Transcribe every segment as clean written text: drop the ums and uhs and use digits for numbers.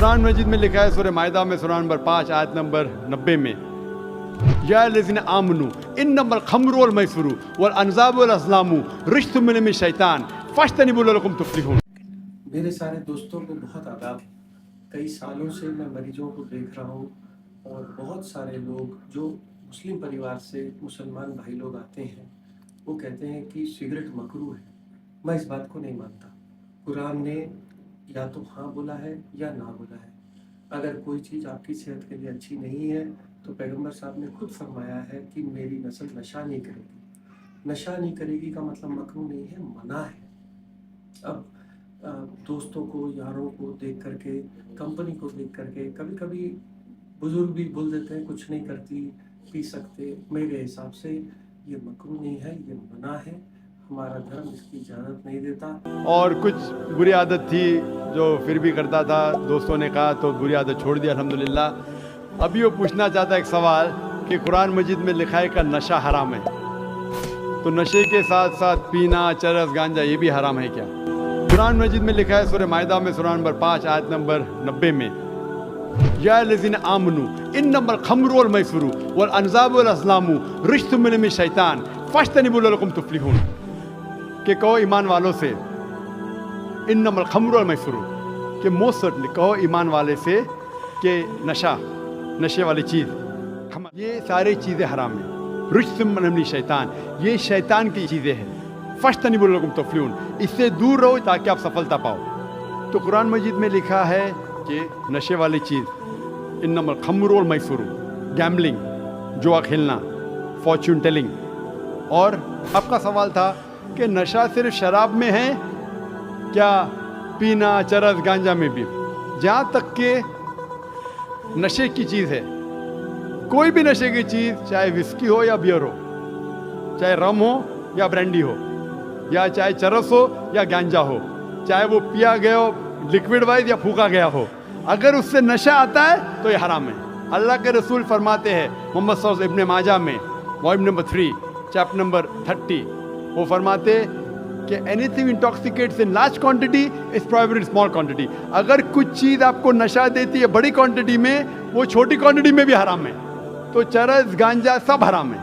कुरान मजीद में लिखा है सूरह माइदा में सूरह नंबर 5 आयत नंबर 90 में, या लज़ीना आमनू इन्नमल खम्रु वल मैसरू वल अनज़ाबु वल अज़लामु रिज्सुम मिन शैतान फज्तनिबू लअल्लकुम तुफ्लिहून। मेरे सारे दोस्तों को बहुत आदाब। कई सालों से मैं मरीजों को देख रहा हूँ और बहुत सारे लोग जो मुस्लिम परिवार से मुसलमान भाई लोग आते हैं वो कहते हैं कि सिगरेट मकरूह है। मैं इस बात को नहीं मानता। कुरान ने या तो हाँ बोला है या ना बोला है। अगर कोई चीज़ आपकी सेहत के लिए अच्छी नहीं है तो पैगंबर साहब ने खुद फरमाया है कि मेरी नस्ल नशा नहीं करेगी। नशा नहीं करेगी का मतलब मकरूह नहीं है, मना है। अब दोस्तों को, यारों को देख करके, कंपनी को देख करके कभी कभी बुजुर्ग भी बोल देते हैं कुछ नहीं करती, पी सकते। मेरे हिसाब से ये मकरूह नहीं है, ये मना है। हमारा धर्म इसकी इजाज़त नहीं देता। और कुछ बुरी आदत थी जो फिर भी करता था, दोस्तों ने कहा तो बुरी आदत छोड़ दिया अल्हम्दुलिल्लाह। अभी वो पूछना चाहता है एक सवाल कि कुरान मजीद में लिखा है का नशा हराम है, तो नशे के साथ साथ पीना, चरस, गांजा ये भी हराम है क्या? कुरान मजीद में लिखा है सूरह माइदा में सूरह नंबर 5 आयत नंबर 90 में, या लज़ीना आमनू इन्नमल खम्रु वल मैसरू वल अनज़ाबु वल अज़लामु रिज्सुम मिन शैतान फज्तनिबू लअल्लकुम तुफ्लिहून, कि कहो ईमान वालों से, इन्नमल खम्रु वल मैसरू, कि मोस्ट सर्टनली कहो ईमान वाले से कि नशा, नशे वाली चीज़, ये सारी चीज़ें हराम हैं। रिज्सुम मिन शैतान, ये शैतान की चीज़ें हैं। फज्तनिबू लअल्लकुम तुफ्लिहून, इससे दूर रहो ताकि आप सफलता पाओ। तो कुरान मजीद में लिखा है कि नशे वाली चीज़, इन्नमल खम्रु वल मैसरू, गैम्बलिंग, जुआ खेलना, फॉर्चून टेलिंग। और आपका सवाल था कि नशा सिर्फ शराब में है क्या, पीना, चरस, गांजा में भी? जहाँ तक के नशे की चीज़ है, कोई भी नशे की चीज़, चाहे विस्की हो या बियर हो, चाहे रम हो या ब्रांडी हो, या चाहे चरस हो या गांजा हो, चाहे वो पिया गया हो लिक्विड वाइज या फूका गया हो, अगर उससे नशा आता है तो ये हराम है। अल्लाह के रसूल फरमाते हैं मोहम्मद सल्लल्लाहु अलैहि वसल्लम, इब्ने माजा में वॉल्यूम नंबर 3 चैप्टर नंबर 30, वो फरमाते कि anything intoxicates in large quantity is prohibited in small quantity. अगर कुछ चीज़ आपको नशा देती है बड़ी क्वांटिटी में, वो छोटी क्वांटिटी में भी हराम है। तो चरस, गांजा सब हराम है।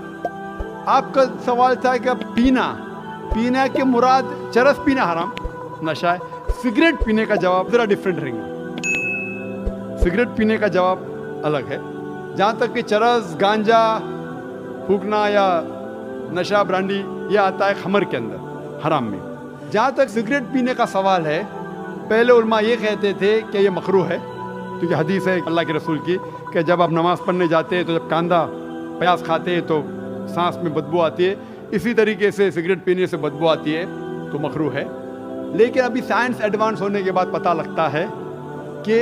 आपका सवाल था कि पीना के मुराद चरस पीना हराम, नशा है। सिगरेट पीने का जवाब ज़रा डिफरेंट रहेगा। सिगरेट पीने का जवाब अलग है। जहाँ तक कि चरस, गांजा फूकना या नशा, ब्रांडी, ये आता है खमर के अंदर, हराम में। जहाँ तक सिगरेट पीने का सवाल है, पहले उलमा ये कहते थे कि ये मकरूह है, क्योंकि हदीस है अल्लाह के रसूल की कि जब आप नमाज़ पढ़ने जाते हैं तो जब कांदा प्याज खाते हैं तो सांस में बदबू आती है, इसी तरीके से सिगरेट पीने से बदबू आती है तो मकरूह है। लेकिन अभी साइंस एडवांस होने के बाद पता लगता है कि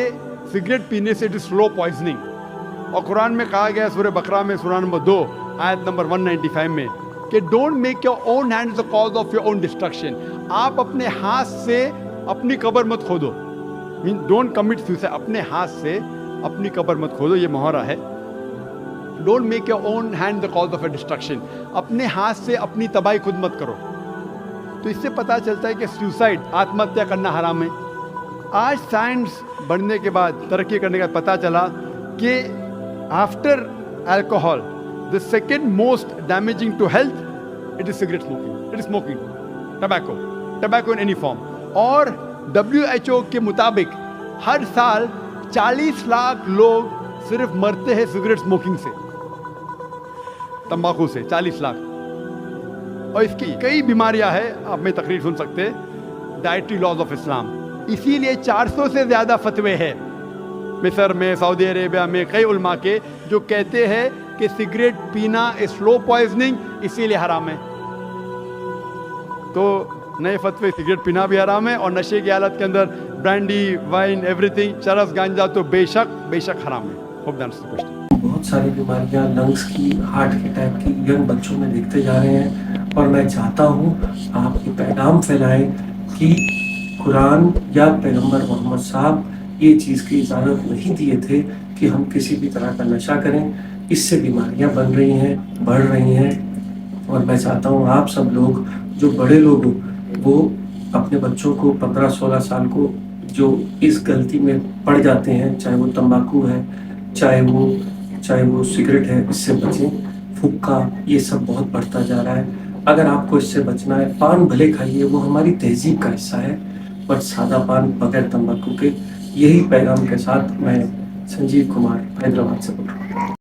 सिगरेट पीने से इट इज स्लो पॉइजनिंग। और कुरान में कहा गया है सूरह बकरा में सूरह नंबर 2 आयत नंबर 195 में कि don't make your own hand the cause of your own destruction. आप अपने हाथ से अपनी कब्र मत खोदो, मीन डोंट कमिट सुसाइड। अपने हाथ से अपनी कब्र मत खोदो, ये मुहावरा है। Don't make your own hand the cause of A destruction, अपने हाथ से अपनी तबाही खुद मत करो। तो इससे पता चलता है कि सुसाइड, आत्महत्या करना हराम है। आज साइंस बढ़ने के बाद, तरक्की करने के बाद पता चला कि after alcohol the second most damaging to health it is cigarette smoking, it is smoking, tobacco in any form. और WHO के मुताबिक हर साल 40 लाख लोग सिर्फ मरते हैं सिगरेट स्मोकिंग से, तंबाकू से, 40 लाख। और इसकी कई बीमारियां हैं, आप में तकरीर सुन सकते हैं, डाइटरी लॉज ऑफ इस्लाम। इसीलिए 400 से ज़्यादा फतवे हैं मिस्र में, सऊदी अरेबिया में, कई उलमा के जो कहते हैं कि सिगरेट पीना स्लो पॉइजनिंग, इसीलिए हराम है। तो नए फतवे, सिगरेट पीना भी हराम है और नशे की हालत के अंदर ब्रांडी, वाइन, एवरीथिंग, चरस, गांजा तो बेशक हराम है। Hope that answers the question. बहुत सारी बीमारियां लंग्स की, हार्ट के टाइप की यंग बच्चों में देखते जा रहे हैं और मैं चाहता हूं आप ये पैगाम फैलाएं कि कुरान या पैगंबर मोहम्मद साहब ये चीज़ की इजाज़त नहीं दिए थे कि हम किसी भी तरह का नशा करें। इससे बीमारियां बन रही हैं, बढ़ रही हैं। और मैं चाहता हूँ आप सब लोग, जो बड़े लोग हो, वो अपने बच्चों को 15-16 साल को जो इस गलती में पड़ जाते हैं, चाहे वो तंबाकू है, चाहे वो सिगरेट है, इससे बचें। हुक्का, ये सब बहुत बढ़ता जा रहा है। अगर आपको इससे बचना है, पान भले खाइए, वो हमारी तहज़ीब का हिस्सा है, बट सादा पान बगैर तंबाकू के। यही पैगाम के साथ मैं संजीव कुमार हैदराबाद से बोल रहा हूँ।